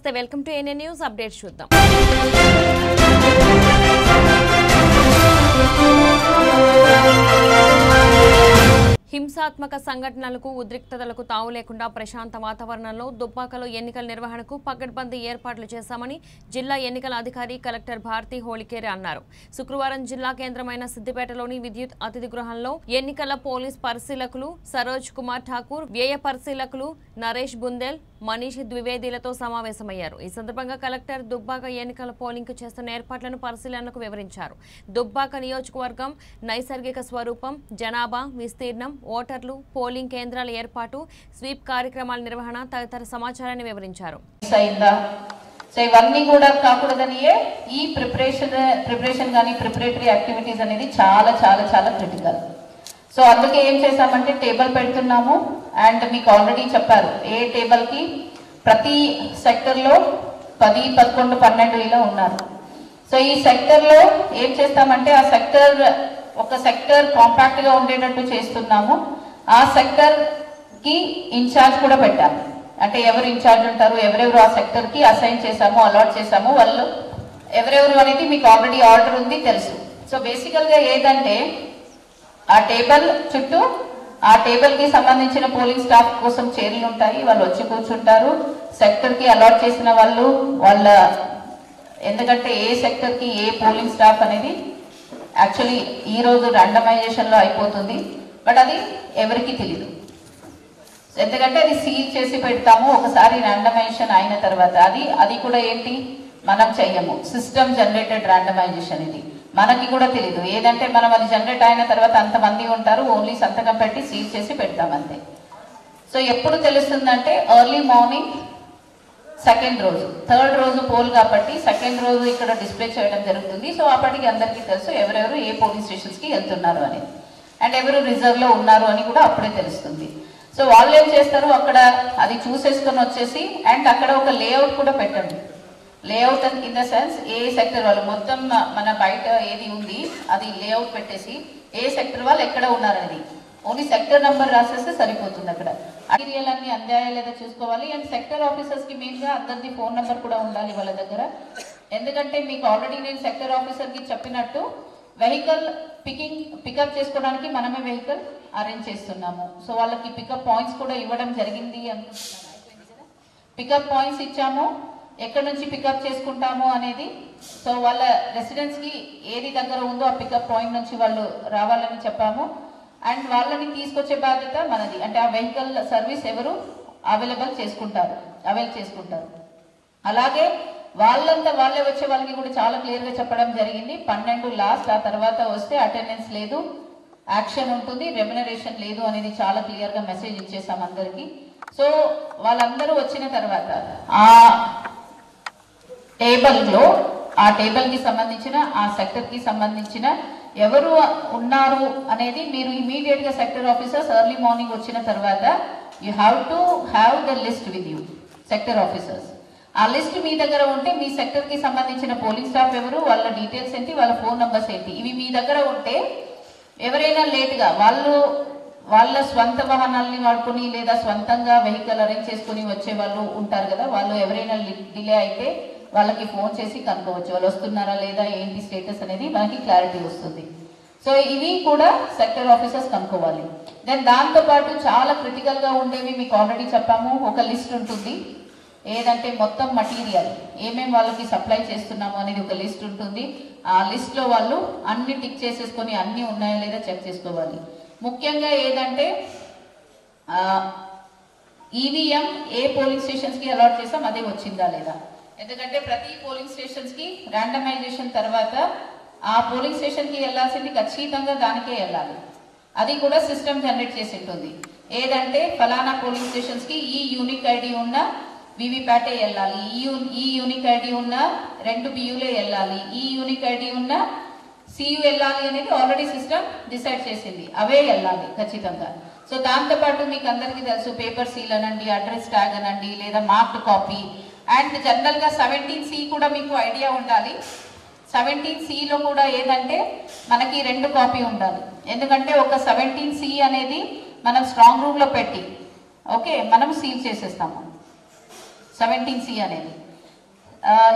నమస్తే welcome to NN news updates చూద్దాం. హింసాత్మక సంఘటనలకు ఉద్రిక్తతలకు తావు లేకుండా ప్రశాంత వాతావరణంలో దుబ్బాకలో ఎన్నికల నిర్వహణకు పకడ్బందీ ఏర్పాట్లు చేశామని జిల్లా ఎన్నికల అధికారి కలెక్టర్ భారతి హోళికేరి అన్నారు. శుక్రవారం జిల్లా కేంద్రమైన సిద్దిపేటలోని విద్యుత్ అతిథి గృహంలో ఎన్నికల పోలీస్ పరిశీలకులు సరోజ్ కుమార్ ఠాకూర్, వ్యయ పరిశీలకులు నరేష్ బుందేల్, మనీష్ ద్వివేదిలతో సమావేశమయ్యారు. ఈ సందర్భంగా కలెక్టర్ దుబ్బాక ఎన్నికల పోలింగ్ చేస్తున్న ఏర్పాట్లను పరిశీలనకు వివరించారు. దుబ్బాక నియోజకవర్గం నైసర్గిక స్వరూపం, జనాభా, విస్తీర్ణం, ఓటర్లు, పోలింగ్ కేంద్రాల ఏర్పాటు, స్వీప్ కార్యక్రమాల నిర్వహణ తదితర సమాచారాన్ని వివరించారు. సో ఇవన్నీ కూడా కాకూడదనియే ఈ ప్రిపరేషన్ కానీ ప్రిపరేటరీ యాక్టివిటీస్ అనేది చాలా చాలా చాలా క్రిటికల్. సో అందుకే ఏం చేసామంటే టేబుల్ పెడుతున్నాము. అండ్ మీకు ఆల్రెడీ చెప్పారు ఏ టేబుల్కి ప్రతి సెక్టర్లో 10, 11, 12 ఇలా ఉన్నారు. సో ఈ సెక్టర్లో ఏం చేస్తామంటే ఆ ఒక సెక్టర్ కాంపాక్ట్ గా ఉండేటట్టు చేస్తున్నాము. ఆ సెక్టర్ కి ఇన్ఛార్జ్ కూడా పెట్టాము. అంటే ఎవరు ఇన్ఛార్జ్ ఉంటారు, ఎవరెవరు ఆ సెక్టర్ కి అసైన్ చేసాము, అలాట్ చేసాము, వాళ్ళు ఎవరెవరు అనేది మీకు ఆల్రెడీ ఆర్డర్ ఉంది, తెలుసు. సో బేసికల్ గా ఏదంటే ఆ టేబుల్ చుట్టూ ఆ టేబుల్ కి సంబంధించిన పోలింగ్ స్టాఫ్ కోసం చైర్లు ఉంటాయి, వాళ్ళు వచ్చి కూర్చుంటారు. సెక్టర్ కి అలాట్ చేసిన వాళ్ళ ఎందుకంటే ఏ సెక్టర్ కి ఏ పోలింగ్ స్టాఫ్ అనేది యాక్చువల్లీ ఈ రోజు ర్యాండమైజేషన్ లో అయిపోతుంది, బట్ అది ఎవరికి తెలియదు. ఎందుకంటే అది సీల్ చేసి పెడతాము ఒకసారి ర్యాండమైజేషన్ అయిన తర్వాత. అది కూడా ఏంటి మనం చెయ్యము, సిస్టమ్ జనరేటెడ్ ర్యాండమైజేషన్. ఇది మనకి కూడా తెలియదు. ఏదంటే మనం అది జనరేట్ అయిన తర్వాత అంతమంది ఉంటారు, ఓన్లీ సంతకం పెట్టి సీల్ చేసి పెడతాం అంతే. సో ఎప్పుడు తెలుస్తుందంటే ఎర్లీ మార్నింగ్ సెకండ్ రోజు, థర్డ్ రోజు పోల్ కాబట్టి సెకండ్ రోజు ఇక్కడ డిస్ప్లే చేయడం జరుగుతుంది. సో అప్పటికి అందరికీ తెలుసు ఎవరెవరు ఏ పోలింగ్ స్టేషన్స్ కి వెళ్తున్నారు అని, అండ్ ఎవరు రిజర్వ్ లో ఉన్నారు అని కూడా అప్పుడే తెలుస్తుంది. సో వాళ్ళు ఏం చేస్తారు, అక్కడ అది చూసేసుకొని వచ్చేసి అండ్ అక్కడ ఒక లేఅవుట్ కూడా పెట్టండి. Layout in the sense A sector వాళ్ళు మొత్తం మన బయట ఏది ఉంది అది లేఅవుట్ పెట్టేసి ఏ సెక్టర్ వాళ్ళు ఎక్కడ ఉన్నారనేది ఓన్లీ సెక్టర్ నంబర్ రాసేస్తే సరిపోతుంది. అక్కడ మెటీరియల్ అన్ని అందాయా లేదా చూసుకోవాలి. అండ్ సెక్టర్ ఆఫీసర్స్ కి మెయిన్ గా అందరిది ఫోన్ నెంబర్ కూడా ఉండాలి వాళ్ళ దగ్గర. ఎందుకంటే మీకు ఆల్రెడీ నేను సెక్టర్ ఆఫీసర్ కి చెప్పినట్టు వెహికల్ పికప్ చేసుకోవడానికి మనమే వెహికల్ అరేంజ్ చేస్తున్నాము. సో వాళ్ళకి పికప్ పాయింట్స్ కూడా ఇవ్వడం జరిగింది అనుకుంటున్నాను. పికప్ పాయింట్స్ ఇచ్చాము, ఎక్కడి నుంచి పికప్ చేసుకుంటాము అనేది. సో వాళ్ళ రెసిడెన్స్ కి ఏది దగ్గర ఉందో ఆ పికప్ పాయింట్ నుంచి వాళ్ళు రావాలని చెప్పాము. అండ్ వాళ్ళని తీసుకొచ్చే బాధ్యత మనది. అంటే ఆ వెహికల్ సర్వీస్ ఎవరు అవైల్ చేసుకుంటారు. అలాగే వాళ్ళంతా వాళ్ళే వచ్చే వాళ్ళకి కూడా చాలా క్లియర్ గా చెప్పడం జరిగింది. 12 లాస్ట్, ఆ తర్వాత వస్తే అటెండెన్స్ లేదు, యాక్షన్ ఉంటుంది, రెమ్యునరేషన్ లేదు అనేది చాలా క్లియర్ గా మెసేజ్ ఇచ్చేసాం అందరికి. సో వాళ్ళందరూ వచ్చిన తర్వాత ఆ టేబుల్ కి సంబంధించిన ఆ సెక్టర్ కి సంబంధించిన ఎవరు ఉన్నారు అనేది మీరు ఇమీడియట్ గా సెక్టర్ ఆఫీసర్స్ ఎర్లీ మార్నింగ్ వచ్చిన తర్వాత you have to have the list with you. Sector officers ఆ లిస్ట్ మీ దగ్గర ఉంటే మీ సెక్టర్ కి సంబంధించిన పోలింగ్ స్టాఫ్ ఎవరు, వాళ్ళ డీటెయిల్స్ ఏంటి, వాళ్ళ ఫోన్ నంబర్స్ ఏంటి, ఇవి మీ దగ్గర ఉంటే ఎవరైనా లేట్ గా వాళ్ళ స్వంత వాహనాలని వాడుకొని లేదా స్వంతంగా వెహికల్ అరేంజ్ చేసుకుని వచ్చే వాళ్ళు ఉంటారు కదా, వాళ్ళు ఎవరైనా డిలే అయితే వాళ్ళకి ఫోన్ చేసి కనుక్కోవచ్చు వాళ్ళు వస్తున్నారా లేదా ఏంటి స్టేటస్ అనేది మనకి క్లారిటీ వస్తుంది. సో ఇవి కూడా సెక్టర్ ఆఫీసర్స్ కనుక్కోవాలి. దెన్ దాంతో పాటు చాలా క్రిటికల్ గా ఉండేవి మీకు ఆల్రెడీ చెప్పాము. ఒక లిస్ట్ ఉంటుంది, ఏదంటే మొత్తం మటీరియల్ ఏమేమి వాళ్ళకి సప్లై చేస్తున్నాము అనేది ఒక లిస్ట్ ఉంటుంది. ఆ లిస్ట్ లో వాళ్ళు అన్ని టిక్ చేసేసుకొని అన్ని ఉన్నాయా లేదా చెక్ చేసుకోవాలి. ముఖ్యంగా ఏదంటే ఈవీఎం ఏ పోలింగ్ స్టేషన్స్ కి అలాట్ చేసాం అదే వచ్చిందా లేదా. ఎందుకంటే ప్రతి పోలింగ్ స్టేషన్స్ కి ర్యాండమైజేషన్ తర్వాత ఆ పోలింగ్ స్టేషన్ కి వెళ్లాల్సింది ఖచ్చితంగా దానికే వెళ్ళాలి. అది కూడా సిస్టమ్ జనరేట్ చేసి ఉంటుంది. ఏదంటే ఫలానా పోలింగ్ స్టేషన్స్ కి ఈ యూనిక్ ఐడి ఉన్న వివిప్యాటే వెళ్ళాలి, ఈ యూనిక్ ఐడి ఉన్న 2 బియూలే వెళ్ళాలి, ఈ యూనిక్ ఐడి ఉన్న సియు వెళ్ళాలి అనేది ఆల్రెడీ సిస్టమ్ డిసైడ్ చేసింది, అవే వెళ్ళాలి ఖచ్చితంగా. సో దాంతో పాటు మీకు అందరికీ తెలుసు పేపర్ సీల్ అనండి, అడ్రస్ ట్యాగ్ అనండి, లేదా మార్క్డ్ కాపీ. అండ్ జనరల్ గా 17C కూడా మీకు ఐడియా ఉండాలి. 17C లో కూడా ఏదంటే మనకి 2 కాపీ ఉండాలి. ఎందుకంటే ఒక 17C అనేది మనం స్ట్రాంగ్ రూమ్ లో పెట్టి ఓకే మనం సీల్ చేసేస్తాము 17C అనేది.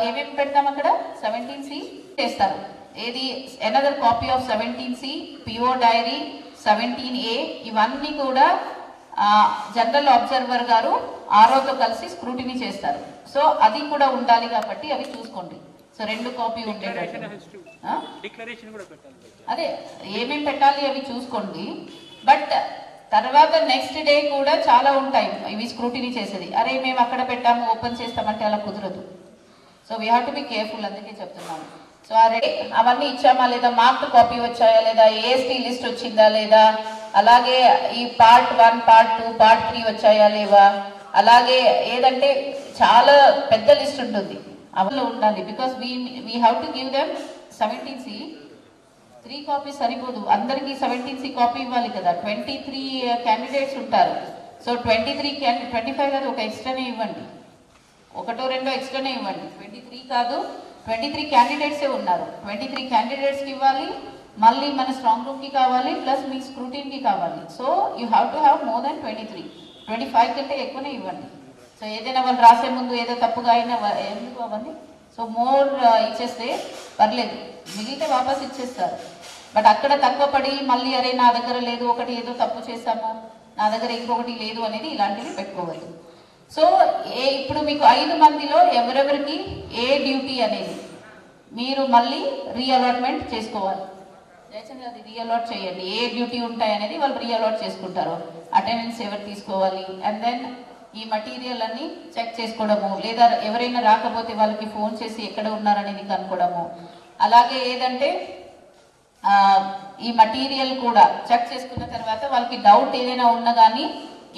ఏమేమి పెడతాం అక్కడ 17C చేస్తారు. ఏది another copy of 17C, PO diary 17A, ఇవన్నీ కూడా జనరల్ అబ్జర్వర్ గారు ఆర్ఓతో కలిసి స్క్రూటినీ చేస్తారు. సో అది కూడా ఉండాలి కాబట్టి అవి చూసుకోండి. సో 2 కాపీ ఉండేటట్టు అదే ఏమేమి పెట్టాలి అవి చూసుకోండి. బట్ తర్వాత నెక్స్ట్ డే కూడా చాలా ఉంటాయి ఇవి స్క్రూటినీ చేసేది. అరే మేము అక్కడ పెట్టాము ఓపెన్ చేస్తామంటే అలా కుదరదు. So we have to be careful, అందుకే చెప్తున్నాను. సో అరే అవన్నీ ఇచ్చామా లేదా, మార్క్డ్ కాపీ వచ్చాయా లేదా, ఏఎస్టీ లిస్ట్ వచ్చిందా లేదా, అలాగే ఈ పార్ట్ 1, పార్ట్ 2, పార్ట్ 3 వచ్చాయా లేవా, అలాగే ఏదంటే చాలా పెద్ద లిస్ట్ ఉంటుంది అవన్నీ ఉండాలి. Because we have to give them 17C 3 copies సరిపోదు, అందరికీ 17C కాపీ ఇవ్వాలి కదా. 23 క్యాండిడేట్స్ ఉంటారు. సో 25 కాదు, ఒక ఎక్స్ట్రానే ఇవ్వండి, 1-2 ఎక్స్ట్రానే ఇవ్వండి. 23 కాదు, 23 క్యాండిడేట్సే ఉన్నారు. 23 క్యాండిడేట్స్కి ఇవ్వాలి, మళ్ళీ మన స్ట్రాంగ్ రూమ్కి కావాలి, ప్లస్ మీ స్క్రూటీన్కి కావాలి. So you have to have more than 23. 25 కంటే ఎక్కువనే ఇవ్వండి. సో ఏదైనా వాళ్ళు రాసే ముందు ఏదో తప్పుగా అయినా ఎందుకు అవన్నీ. సో మోర్ ఇచ్చేస్తే పర్లేదు, మిగిలితే వాపస్ ఇచ్చేస్తారు. బట్ అక్కడ తక్కువ పడి మళ్ళీ అరే నా దగ్గర లేదు, ఒకటి ఏదో తప్పు చేశాము, నా దగ్గర ఇంకొకటి లేదు అనేది ఇలాంటివి పెట్టుకోవద్దు. సో ఇప్పుడు మీకు 5 మందిలో ఎవరెవరికి ఏ డ్యూటీ అనేది మీరు మళ్ళీ రీఅలాట్మెంట్ చేసుకోవాలి. జయచంద్ర అది రీఅలాట్ చేయండి, ఏ డ్యూటీ ఉంటాయి అనేది వాళ్ళు రీఅలాట్ చేసుకుంటారు. అటెండెన్స్ ఎవరు తీసుకోవాలి, అండ్ దెన్ ఈ మటీరియల్ అన్ని చెక్ చేసుకోవడము, లేదా ఎవరైనా రాకపోతే వాళ్ళకి ఫోన్ చేసి ఎక్కడ ఉన్నారనేది కనుక్కోవడము. అలాగే ఏదంటే ఈ మటీరియల్ కూడా చెక్ చేసుకున్న తర్వాత వాళ్ళకి డౌట్ ఏదైనా ఉన్నా కానీ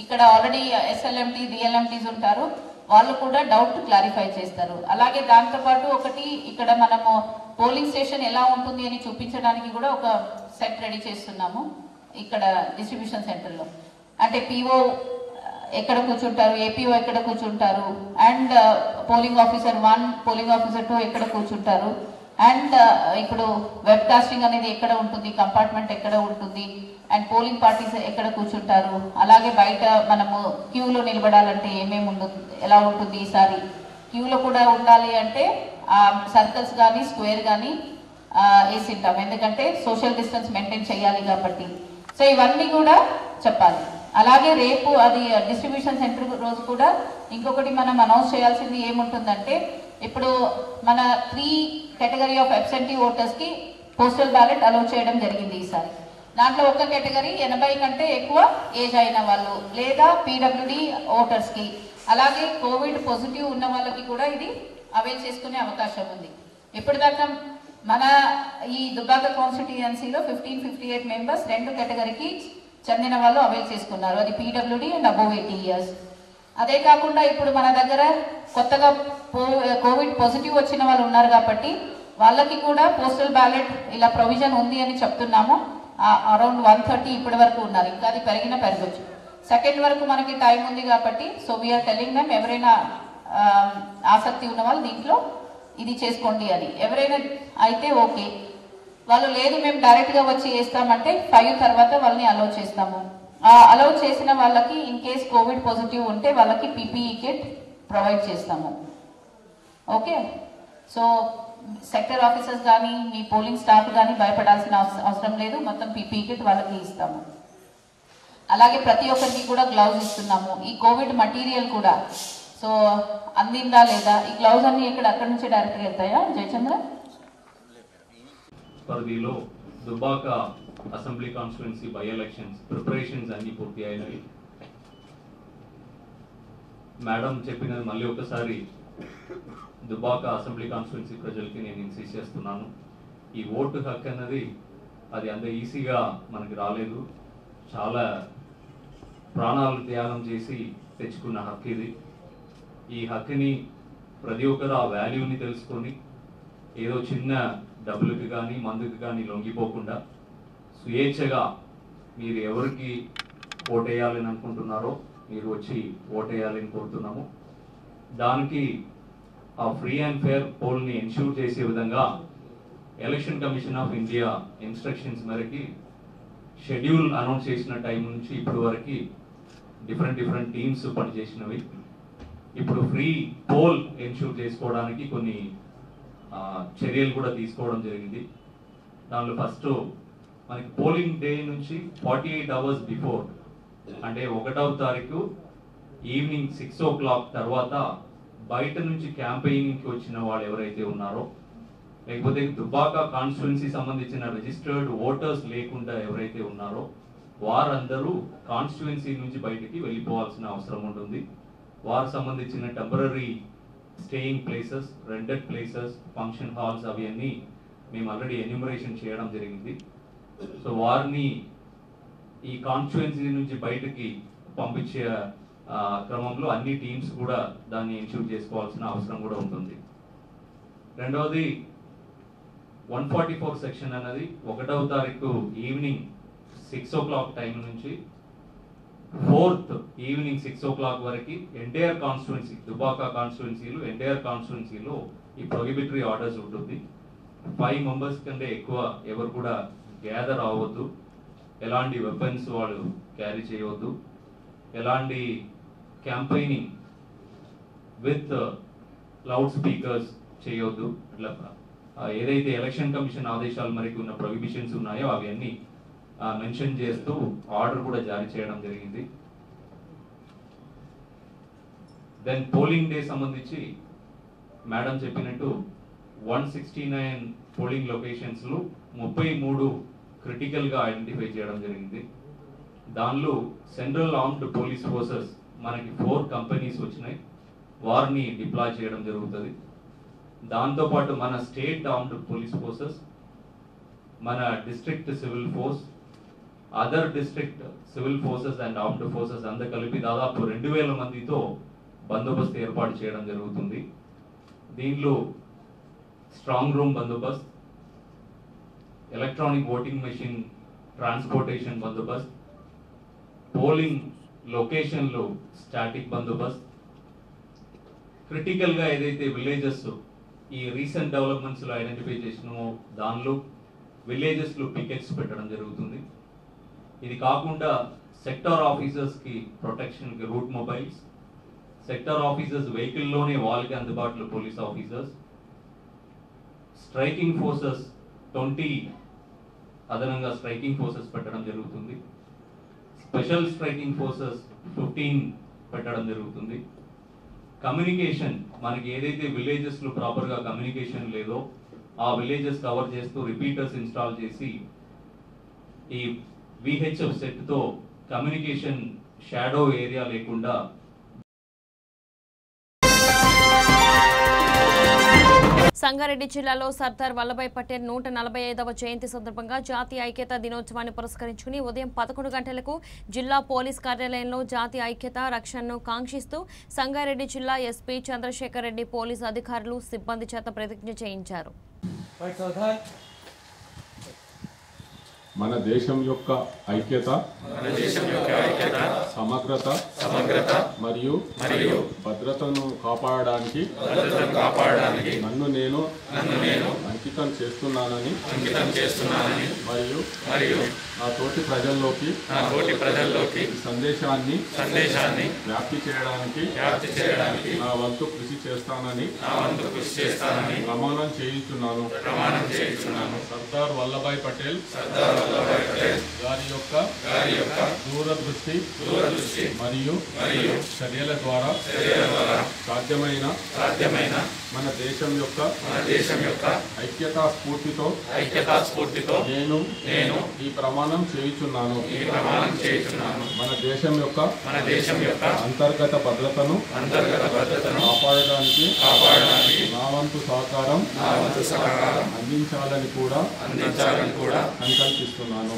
ఇక్కడ ఆల్రెడీ SLMT, DLMTs ఉంటారు, వాళ్ళు కూడా డౌట్ క్లారిఫై చేస్తారు. అలాగే దాంతోపాటు ఒకటి ఇక్కడ మనము పోలింగ్ స్టేషన్ ఎలా ఉంటుంది అని చూపించడానికి కూడా ఒక సెట్ రెడీ చేస్తున్నాము ఇక్కడ డిస్ట్రిబ్యూషన్ సెంటర్లో. అంటే PO ఎక్కడ కూర్చుంటారు, APO ఎక్కడ కూర్చుంటారు, and polling officer 1, polling officer 2 ఎక్కడ కూర్చుంటారు, అండ్ ఇప్పుడు వెబ్ కాస్టింగ్ అనేది ఎక్కడ ఉంటుంది, కంపార్ట్మెంట్ ఎక్కడ ఉంటుంది, అండ్ పోలింగ్ పార్టీస్ ఎక్కడ కూర్చుంటారు. అలాగే బయట మనము క్యూలో నిలబడాలంటే ఏమేమి ఉంటుంది, ఎలా ఉంటుంది, ఈసారి క్యూలో కూడా ఉండాలి అంటే సర్కిల్స్ కానీ స్క్వేర్ కానీ వేసింటాం, ఎందుకంటే సోషల్ డిస్టెన్స్ మెయింటైన్ చేయాలి కాబట్టి. సో ఇవన్నీ కూడా చెప్పాలి. అలాగే రేపు అది డిస్ట్రిబ్యూషన్ సెంటర్ రోజు కూడా ఇంకొకటి మనం అనౌన్స్ చేయాల్సింది ఏముంటుందంటే, ఇప్పుడు మన 3 కేటగిరీ ఆఫ్ అబ్సెంటీ ఓటర్స్కి పోస్టల్ బ్యాలెట్ అలౌ చేయడం జరిగింది ఈసారి. దాంట్లో ఒక కేటగిరీ 80 కంటే ఎక్కువ ఏజ్ అయిన వాళ్ళు, లేదా PWD ఓటర్స్కి, అలాగే కోవిడ్ పాజిటివ్ ఉన్న వాళ్ళకి కూడా ఇది అవైల్ చేసుకునే అవకాశం ఉంది. ఇప్పటిదాకా మన ఈ దుబ్బాక కాన్స్టిట్యుయెన్సీలో 1558 మెంబర్స్ 2 కేటగిరీకి చెందిన వాళ్ళు అవైల్ చేసుకున్నారు, అది PWD అండ్ అబోవ్ 80 years. అదే కాకుండా ఇప్పుడు మన దగ్గర కొత్తగా కోవిడ్ పాజిటివ్ వచ్చిన వాళ్ళు ఉన్నారు కాబట్టి వాళ్ళకి కూడా పోస్టల్ బ్యాలెట్ ఇలా ప్రొవిజన్ ఉంది అని చెప్తున్నాము. అరౌండ్ 130 ఇప్పటి వరకు ఉన్నారు, ఇంకా అది పెరగచ్చు. 2nd వరకు మనకి టైం ఉంది కాబట్టి సో వీఆర్ టెల్లింగ్ దెమ్ ఎవరైనా ఆసక్తి ఉన్న వాళ్ళు దీంట్లో ఇది చేసుకోండి అని. ఎవరైనా అయితే ఓకే, వాళ్ళు లేదు మేము డైరెక్ట్గా వచ్చి వేస్తామంటే 5 తర్వాత వాళ్ళని అలౌ చేస్తాము. అలౌ చేసిన వాళ్ళకి ఇన్ కేస్ కోవిడ్ పాజిటివ్ ఉంటే వాళ్ళకి PPE కిట్ ప్రొవైడ్ చేస్తాము. ఓకే, సో సెక్టర్ ఆఫీసర్స్ కానీ మీ పోలింగ్ స్టాఫ్ కానీ భయపడాల్సిన అవసరం లేదు, మొత్తం PPE కిట్ వాళ్ళకి ఇస్తాము. అలాగే ప్రతి ఒక్కరికి కూడా గ్లౌజ్ ఇస్తున్నాము. ఈ కోవిడ్ మటీరియల్ కూడా సో అందిందా లేదా, ఈ గ్లౌజ్ అన్ని అక్కడి నుంచి డైరెక్ట్గా వెళ్తాయా జయచంద్ర? పరిధిలో Dubbaka assembly constituency by elections preparations అన్ని పూర్తి అయినవి. మేడం చెప్పినది మళ్ళీ ఒకసారి దుబ్బాక అసెంబ్లీ కాన్స్టిట్యుయెన్సీ ప్రజలకి నేను ఇన్సిస్ట్ చేస్తున్నాను. ఈ ఓటు హక్కు అన్నది అది అంత ఈజీగా మనకి రాలేదు, చాలా ప్రాణాలు త్యాగం చేసి తెచ్చుకున్న హక్కు ఇది. ఈ హక్కుని ప్రతి ఒక్కరు ఆ వాల్యూని తెలుసుకొని ఏదో చిన్న డబ్బులకి కానీ మందుకి కానీ లొంగిపోకుండా స్వేచ్ఛగా మీరు ఎవరికి ఓటేయాలని అనుకుంటున్నారో మీరు వచ్చి ఓటేయాలని కోరుతున్నాము. దానికి ఆ ఫ్రీ అండ్ ఫేర్ పోల్ని ఎన్ష్యూర్ చేసే విధంగా Election Commission of India instructions మేరకి షెడ్యూల్ అనౌన్స్ చేసిన టైం నుంచి ఇప్పటి వరకు డిఫరెంట్ టీమ్స్ పనిచేసినవి. ఇప్పుడు ఫ్రీ పోల్ ఎన్షూర్ చేసుకోవడానికి కొన్ని చర్యలు కూడా తీసుకోవడం జరిగింది. దానిలో ఫస్ట్ మనకి పోలింగ్ డే నుంచి 48 hours బిఫోర్, అంటే 1వ తారీఖు ఈవినింగ్ 6 o'clock తర్వాత బయట నుంచి క్యాంపెయినింగ్కి వచ్చిన వాళ్ళు ఎవరైతే ఉన్నారో, లేకపోతే దుబ్బాక కాన్స్టిట్యున్సీ సంబంధించిన రిజిస్టర్డ్ ఓటర్స్ లేకుండా ఎవరైతే ఉన్నారో వారందరూ కాన్స్టిట్యున్సీ నుంచి బయటికి వెళ్ళిపోవాల్సిన అవసరం ఉంటుంది. వారు సంబంధించిన temporary staying places, rented places, function halls అవన్నీ మేము ఆల్రెడీ ఎన్యూమరేషన్ చేయడం జరిగింది. సో వారిని ఈ కాన్స్టిట్యున్సీ నుంచి బయటకి పంపించే క్రమంలో అన్ని టీమ్స్ కూడా దాన్ని ఎన్ష్యూర్ చేసుకోవాల్సిన అవసరం కూడా ఉంటుంది. రెండవది 144 సెక్షన్ అనేది 1వ తారీఖు ఈవినింగ్ 6 o'clock టైం నుంచి 4th ఈవినింగ్ 6 o'clock వరకు ఎంటైర్ కాన్స్టిట్యున్సీ, దుబాకా కాన్స్టిట్యున్సీలో ఎంటైర్ కాన్స్టిట్యున్సీలో ఈ ప్రొహిబిటరీ ఆర్డర్స్ ఉంటుంది. 5 members కంటే ఎక్కువ ఎవరు కూడా గ్యాదర్ అవ్వద్దు, ఎలాంటి వెపన్స్ వాళ్ళు క్యారీ చేయవద్దు, ఎలాంటి క్యాంపెయినింగ్ విత్ లౌడ్ స్పీకర్స్ చేయవద్దు. ఇట్లా ఏదైతే ఎలక్షన్ కమిషన్ ఆదేశాలు మనకి ఉన్న ప్రొహిబిషన్స్ ఉన్నాయో అవన్నీ మెన్షన్ చేస్తూ ఆర్డర్ కూడా జారీ చేయడం జరిగింది. దెన్ పోలింగ్ డే సంబంధించి మేడం చెప్పినట్టు 169 పోలింగ్ లొకేషన్స్లో 33 క్రిటికల్గా ఐడెంటిఫై చేయడం జరిగింది. దానిలో సెంట్రల్ ఆర్మ్డ్ పోలీస్ ఫోర్సెస్ మనకి 4 కంపెనీస్ వచ్చినాయి, వారిని డిప్లాయ్ చేయడం జరుగుతుంది. దాంతోపాటు మన స్టేట్ ఆర్మ్డ్ పోలీస్ ఫోర్సెస్, మన district civil force, other district civil forces and armed forces అంతా కలిపి దాదాపు 2000 మందితో బందోబస్తు ఏర్పాటు చేయడం జరుగుతుంది. దీనిలో స్ట్రాంగ్ రూమ్ బందోబస్తు, ఎలక్ట్రానిక్ ఓటింగ్ మెషిన్ ట్రాన్స్పోర్టేషన్ బందోబస్తు, పోలింగ్ లొకేషన్లో స్టాటిక్ బందోబస్తు, క్రిటికల్గా ఏదైతే విలేజెస్ ఈ రీసెంట్ డెవలప్మెంట్స్లో ఐడెంటిఫై చేసినామో దానిలో విలేజెస్లో పికెట్స్ పెట్టడం జరుగుతుంది. ఇది కాకుండా సెక్టార్ ఆఫీసర్స్కి ప్రొటెక్షన్కి రూట్ మొబైల్స్, సెక్టార్ ఆఫీసర్స్ వెహికల్లోనే వాళ్ళకి అందుబాటులో పోలీస్ ఆఫీసర్స్, స్ట్రైకింగ్ ఫోర్సెస్ 20 అదనంగా స్ట్రైకింగ్ ఫోర్సెస్ పెట్టడం జరుగుతుంది. స్పెషల్ స్ట్రైకింగ్ ఫోర్సెస్ 15 పెట్టడం జరుగుతుంది. కమ్యూనికేషన్ మనకి ఏదైతే విలేజెస్లో ప్రాపర్గా కమ్యూనికేషన్ లేదో ఆ విలేజెస్ కవర్ చేస్తూ రిపీటర్స్ ఇన్స్టాల్ చేసి ఈ విహెచ్ఎఫ్ సెట్తో కమ్యూనికేషన్ షాడో ఏరియా లేకుండా సంగారెడ్డి జిల్లాలో సర్దార్ వల్లభాయ్ పటేల్ 145వ జయంతి సందర్భంగా జాతీయ ఐక్యతా దినోత్సవాన్ని పురస్కరించుకుని ఉదయం 11 గంటలకు జిల్లా పోలీస్ కార్యాలయంలో జాతీయ ఐక్యత రక్షణను కాంక్షిస్తూ సంగారెడ్డి జిల్లా ఎస్పీ చంద్రశేఖర్ రెడ్డి పోలీసు అధికారులు సిబ్బంది చేత ప్రతిజ్ఞ చేయించారు. మన దేశం యొక్క ఐక్యత, సమగ్రత మరియు భద్రతను కాపాడడానికి నన్ను నేను అంకితం చేస్తున్నానని మరియు నా తోటి ప్రజల్లోకి సందేశాన్ని వ్యాప్తి చేయడానికి నా వంతు కృషి చేస్తానని ప్రమాణం చేయించున్నాను. సర్దార్ వల్లభాయ్ పటేల్ గారి యొక్క దూరదృష్టి మరియు చర్యల ద్వారా సాధ్యమైన మన దేశం యొక్క ఐక్యతా స్ఫూర్తితో నేను ఈ ప్రమాణం చేయించున్నాను. మన దేశం యొక్క అంతర్గత భద్రతను కాపాడడానికి నా వంతు సహకారం అందించాలని కూడా సంకల్పిస్తున్నాను.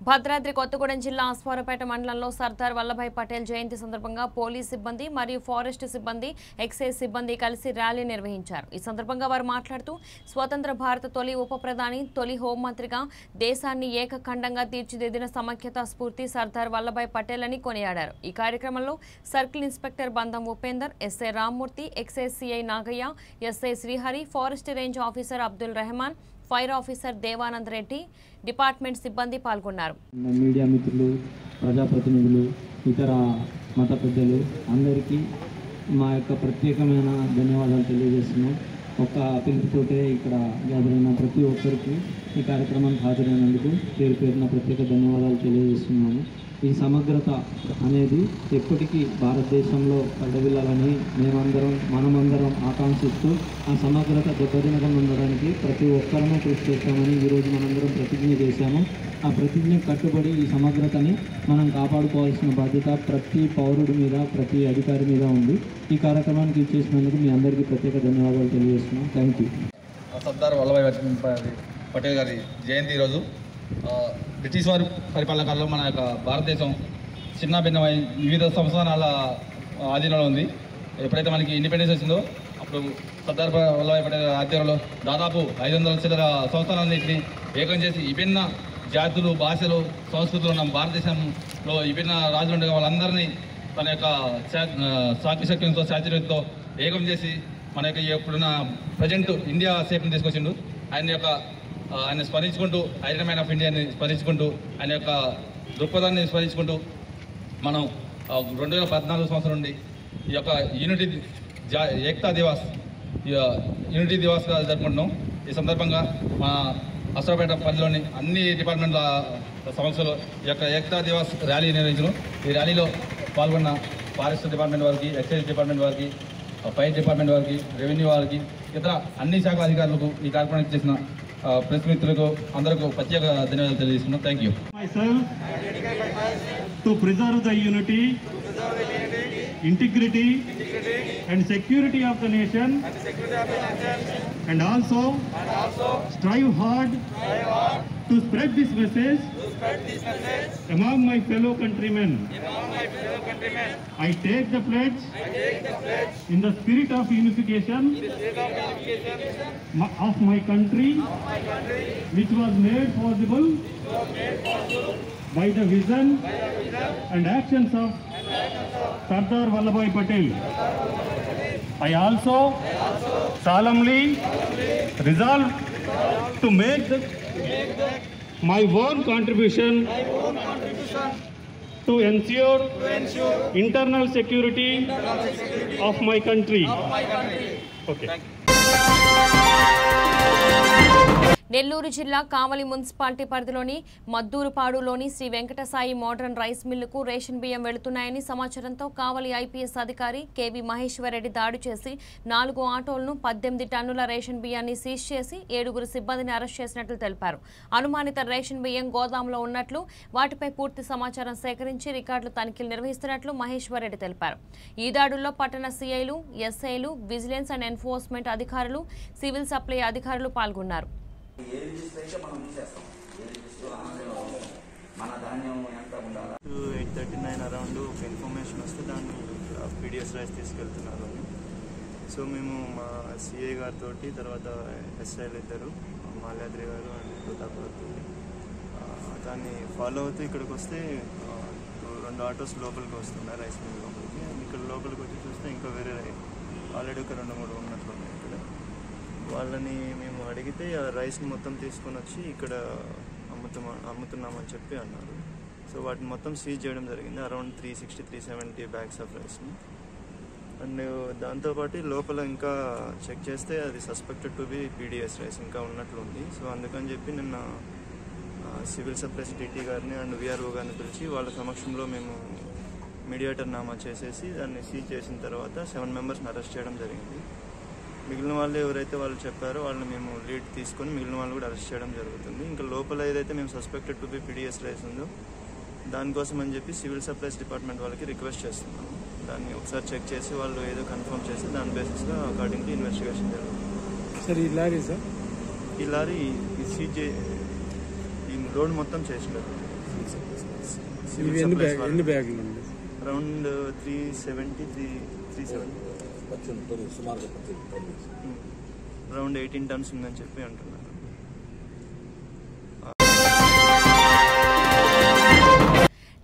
భద్రాద్రి కొత్తగూడెం జిల్లా అశ్వారపేట మండలంలో సర్దార్ వల్లభాయ్ పటేల్ జయంతి సందర్భంగా పోలీస్ సిబ్బంది మరియు ఫారెస్ట్ సిబ్బంది, ఎక్సైజ్ సిబ్బంది కలిసి ర్యాలీ నిర్వహించారు. ఈ సందర్భంగా వారు మాట్లాడుతూ స్వతంత్ర భారత తొలి ఉప ప్రధాని, తొలి హోంమంత్రిగా దేశాన్ని ఏకఖండంగా తీర్చిదిద్దిన సమైక్యతా స్ఫూర్తి సర్దార్ వల్లభాయ్ పటేల్ అని కొనియాడారు. ఈ కార్యక్రమంలో circle inspector Bandham Upender, SI Rammurthy, excise CI Nagaiah, SI Srihari, forest range officer Abdul Rehman, fire officer Devanand Reddy, department సిబ్బంది పాల్గొన్నారు. మీడియా మిత్రులు, ప్రజాప్రతినిధులు, ఇతర మత పెద్దలు అందరికీ మా యొక్క ప్రత్యేకమైన ధన్యవాదాలు తెలియజేస్తున్నాం. ఒక పిలుపుతోటే ఇక్కడ గ్యాదరైన ప్రతి ఒక్కరికి ఈ కార్యక్రమానికి హాజరైనందుకు పేరు పేరున ప్రత్యేక ధన్యవాదాలు తెలియజేస్తున్నాము. ఈ సమగ్రత అనేది ఎప్పటికీ భారతదేశంలో పడ్డవిల్లాలని మనమందరం ఆకాంక్షిస్తూ ఆ సమగ్రత దెబ్బతినకుండా ఉండడానికి ప్రతి ఒక్కరూ కృషి చేస్తామని ఈరోజు మనందరం ప్రతిజ్ఞ చేశాము. ఆ ప్రతిజ్ఞ కట్టుబడి ఈ సమగ్రతని మనం కాపాడుకోవాల్సిన బాధ్యత ప్రతి పౌరుడి మీద, ప్రతి అధికారి మీద ఉంది. ఈ కార్యక్రమానికి ఇచ్చేసినందుకు మీ అందరికీ ప్రత్యేక ధన్యవాదాలు తెలియజేస్తున్నాం. Thank you. సర్దార్ వల్లభాయ్ పటేల్ గారి జయంతి ఈరోజు. బ్రిటిష్ వారి పరిపాలన కాలంలో మన యొక్క భారతదేశం చిన్న భిన్నమై వివిధ సంస్థానాల ఆధీనంలో ఉంది. ఎప్పుడైతే మనకి ఇండిపెండెన్స్ వచ్చిందో అప్పుడు సర్దార్ వల్లభాయ్ పటేల్ ఆధ్వర్యంలో దాదాపు 500 చిల్లర సంస్థానాలన్నింటినీ ఏకం చేసి విభిన్న జాతులు, భాషలు, సంస్కృతులు ఉన్న భారతదేశంలో విభిన్న రాజులు ఉండగా వాళ్ళందరినీ తన యొక్క సాక్షిశక్తితో, చాతుర్యంతో ఏకం చేసి మన యొక్క ఇప్పుడున్న ప్రజెంట్ ఇండియా షేప్ని తీసుకొచ్చిండు. ఆయన స్మరించుకుంటూ, ఐరన్ మ్యాన్ ఆఫ్ ఇండియాని స్మరించుకుంటూ, ఆయన యొక్క దృక్పథాన్ని స్మరించుకుంటూ మనం 2014 సంవత్సరం నుండి ఈ యొక్క ఏకతా దివాస్గా జరుపుకుంటున్నాం. ఈ సందర్భంగా మా అసరాపేట పరిధిలోని అన్ని డిపార్ట్మెంట్ల సంస్థలు ఈ యొక్క ఏకతా దివాస్ ర్యాలీ నిర్వహించడం. ఈ ర్యాలీలో పాల్గొన్న ఫారెస్ట్ డిపార్ట్మెంట్ వారికి, ఎక్సైజ్ డిపార్ట్మెంట్ వారికి, ఫైర్ డిపార్ట్మెంట్ వారికి, రెవెన్యూ వారికి, ఇతర అన్ని శాఖల అధికారులకు ఈ కార్యక్రమానికి చేసిన ప్రెస్ మిత్రులకు అందరికీ ప్రత్యేక ధన్యవాదాలు తెలియజేస్తున్నాం. Thank you. To preserve the unity, integrity and security of the nation, and also strive hard to spread this message among my fellow countrymen. I take the pledge in the spirit of unification of my country, which was made possible by the vision and actions of Sardar Vallabhbhai Patel. I also solemnly resolve to make my own contribution to ensure internal security of my country. Okay. Nellore జిల్లా కావలి municipality పరిధిలోని మద్దూరుపాడులోని Shri Venkatasai modern rice మిల్లుకు ration బియ్యం వెళుతున్నాయని సమాచారంతో కావలి IPS అధికారి KV Maheshwar Reddy దాడి చేసి 4 ఆటోలను 18 టన్నుల ration బియ్యాన్ని సీజ్ చేసి 7 సిబ్బందిని అరెస్ట్ చేసినట్లు తెలిపారు. అనుమానిత రేషన్ బియ్యం గోదాంలో ఉన్నట్లు, వాటిపై పూర్తి సమాచారం సేకరించి రికార్డులు తనిఖీలు నిర్వహిస్తున్నట్లు మహేశ్వరరెడ్డి తెలిపారు. ఈ దాడుల్లో పట్టణ సీఐలు, ఎస్ఐలు, విజిలెన్స్ అండ్ ఎన్ఫోర్స్మెంట్ అధికారులు, సివిల్ సప్లై అధికారులు పాల్గొన్నారు. ఏ రిజిస్టర్ అయితే మనం తీసేస్తాం. ఏ రిజిస్టర్ మన ధాన్యం ఎంత ఉండాలి. 8:39 అరౌండ్ ఒక ఇన్ఫర్మేషన్ వస్తే దాన్ని పీడిఎస్ రైస్ తీసుకెళ్తున్నారు. సో మేము మా సిఐ గారితో, తర్వాత ఎస్ఐలు ఇద్దరు, మాల్యాద్రి గారు అండ్ ప్రతాప్ గారు, దాన్ని ఫాలో అవుతూ ఇక్కడికి వస్తే 2 ఆటోస్ లోపలికి వస్తున్నాయి రైస్ మిల్ లోపలికి. ఇక్కడ లోపలికి వచ్చి చూస్తే ఇంకా వేరే ఆల్రెడీ ఒక 2-3 ఉన్నట్లున్నాయి. ఇక్కడ వాళ్ళని మేము అడిగితే ఆ రైస్ని మొత్తం తీసుకొని వచ్చి ఇక్కడ అమ్ముతున్నామని చెప్పి అన్నారు. సో వాటిని మొత్తం సీజ్ చేయడం జరిగింది. అరౌండ్ 360-370 బ్యాగ్స్ ఆఫ్ రైస్ని. అండ్ దాంతోపాటు లోపల ఇంకా చెక్ చేస్తే అది suspected to be PDS rice ఇంకా ఉన్నట్లు ఉంది. సో అందుకని చెప్పి నిన్న సివిల్ సప్లైస్ డిటీ గారిని అండ్ విఆర్ఓ గారిని పిలిచి వాళ్ళ సమక్షంలో మేము మీడియేటర్ నామా చేసేసి దాన్ని సీజ్ చేసిన తర్వాత 7 మెంబర్స్ని అరెస్ట్ చేయడం జరిగింది. మిగిలిన వాళ్ళు ఎవరైతే వాళ్ళు చెప్పారో వాళ్ళని మేము లీడ్ తీసుకొని మిగిలిన వాళ్ళు కూడా అరెస్ట్ చేయడం జరుగుతుంది. ఇంకా లోపల ఏదైతే మేము suspected to be PDS rice ఉందో దానికోసం అని చెప్పి సివిల్ సప్లైస్ డిపార్ట్మెంట్ వాళ్ళకి రిక్వెస్ట్ చేస్తున్నాము. దాన్ని ఒకసారి చెక్ చేసి వాళ్ళు ఏదో కన్ఫర్మ్ చేసి దాని బేసిస్గా అకార్డింగ్ టు ఇన్వెస్టిగేషన్ జరుగుతుంది. సార్ ఈ లారీ సార్ ఈ లారీ సీజ్ ఈ రోడ్ మొత్తం చేసినారు. ఎన్ని బ్యాగులు ఉంది? అరౌండ్ 370 అరౌండ్ 18 టన్స్ ఉందని చెప్పి అంటున్నారు.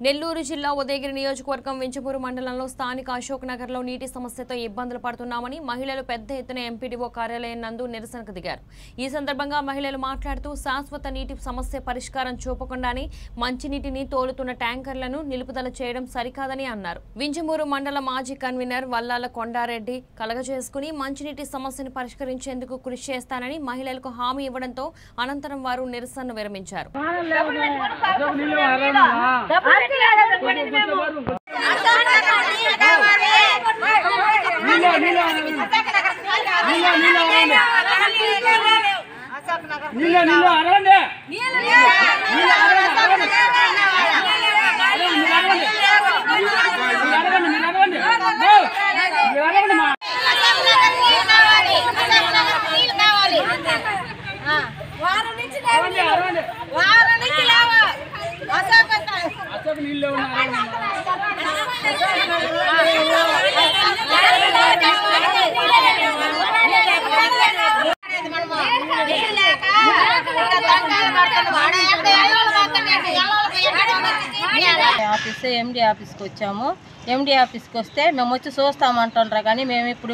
నెల్లూరు జిల్లా ఉదయగిరి నియోజకవర్గం వింజమూరు మండలంలో స్థానిక అశోక్ నగర్లో నీటి సమస్యతో ఇబ్బందులు పడుతున్నామని మహిళలు పెద్ద ఎత్తున ఎంపీడీఓ కార్యాలయం నందు నిరసనకు దిగారు. ఈ సందర్భంగా మహిళలు మాట్లాడుతూ శాశ్వత నీటి సమస్య పరిష్కారం చూపకుండానే మంచినీటిని తోలుతున్న ట్యాంకర్లను నిలుపుదల చేయడం సరికాదని అన్నారు. వింజమూరు మండల మాజీ కన్వీనర్ వల్లాల కొండారెడ్డి కలగజేసుకుని మంచినీటి సమస్యను పరిష్కరించేందుకు కృషి చేస్తానని మహిళలకు హామీ ఇవ్వడంతో అనంతరం వారు నిరసనను విరమించారు. ఆఫీస్ ఎండి ఆఫీస్కి వచ్చాము. ఎండి ఆఫీస్కి వస్తే మేము వచ్చి చూస్తామంటుండ్రా కానీ మేము ఇప్పుడు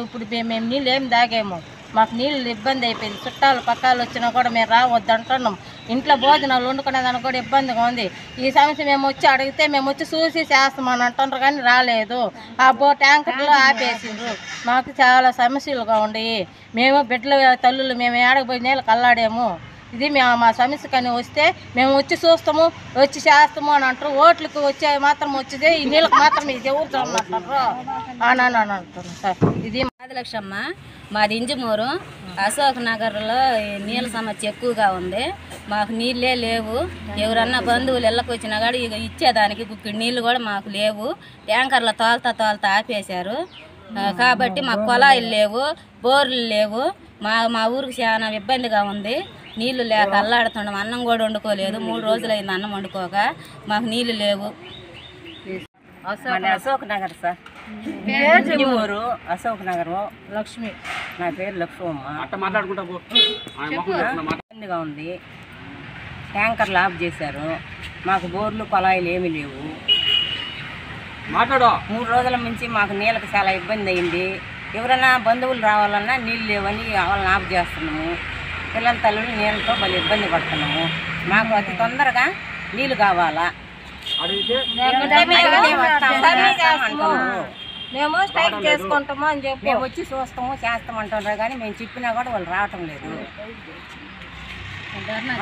మేము నీళ్ళు ఏం తాగాము. మాకు నీళ్ళు ఇబ్బంది అయిపోయింది. చుట్టాలు పక్కాలు వచ్చినా కూడా మేము రావద్దు అంటున్నాం. ఇంట్లో భోజనాలు వండుకునేదానికి కూడా ఇబ్బందిగా ఉంది. ఈ సమస్య మేము వచ్చి అడిగితే మేము వచ్చి చూసి చేస్తామని అంటున్నారు కానీ రాలేదు. ఆ ట్యాంకర్లు ఆపేసిండ్రు. మాకు చాలా సమస్యలుగా ఉండయి. మేము బిడ్డలు తల్లులు మేము ఏడకపోయి నీళ్ళకి అల్లాడాము. ఇది మేము మా సమస్య కానీ వస్తే మేము వచ్చి చూస్తాము వచ్చి చేస్తాము అని అంటారు. ఓట్లకు వచ్చే మాత్రం వచ్చేదే ఈ నీళ్ళకి మాత్రం ఇది ఎవరు అంటారు అని అంటారు సార్. ఇది ఆదిలక్ష్మ మాది ఇంజమూరు. అశోక్ నగర్లో నీళ్ళ సమస్య ఎక్కువగా ఉంది. మాకు నీళ్ళే లేవు. ఎవరన్నా బంధువులు ఇళ్ళకి వచ్చినా కూడా ఇక ఇచ్చేదానికి గుక్కిడి నీళ్ళు కూడా మాకు లేవు. ట్యాంకర్లు తోలుతా ఆపేశారు. కాబట్టి మాకు కొలాయిలు లేవు, బోర్లు లేవు. మా ఊరికి చాలా ఇబ్బందిగా ఉంది. నీళ్లు లేక అల్లాడుతున్నాం. అన్నం కూడా వండుకోలేదు. 3 రోజులైంది అన్నం వండుకోక. మాకు నీళ్లు లేవు. అశోక్ నగర్ సార్. ఇంజమూరు అశోక్ నగర్. లక్ష్మి. నా పేరు లక్ష్మమ్మ. ఇబ్బందిగా ఉంది. ట్యాంకర్లు ఆఫ్ చేశారు. మాకు బోర్లు కొలాయిలు ఏమీ లేవు. 3 రోజుల నుంచి మాకు నీళ్ళకి చాలా ఇబ్బంది అయింది. ఎవరైనా బంధువులు రావాలన్నా నీళ్ళు లేవని వాళ్ళని ఆఫ్ చేస్తున్నాము. పిల్లల తల్లులు నీళ్ళతో భలే ఇబ్బంది పడుతున్నాము. మాకు అతి తొందరగా నీళ్ళు కావాలా. మేము స్ట్రైక్ చేసుకుంటాము అని చెప్పి మేము వచ్చి చూస్తాము చేస్తామంటున్నారు కానీ మేము చెప్పినా కూడా వాళ్ళు రావటం లేదు.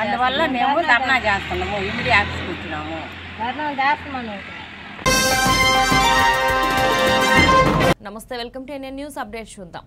అందువల్ల మేము ధర్నా చేస్తున్నాము. ఇమిడి ఆఫీస్కి వచ్చినాము. ధర్నా చేస్తున్నాము. నమస్తే, welcome to NN news update. చూద్దాం.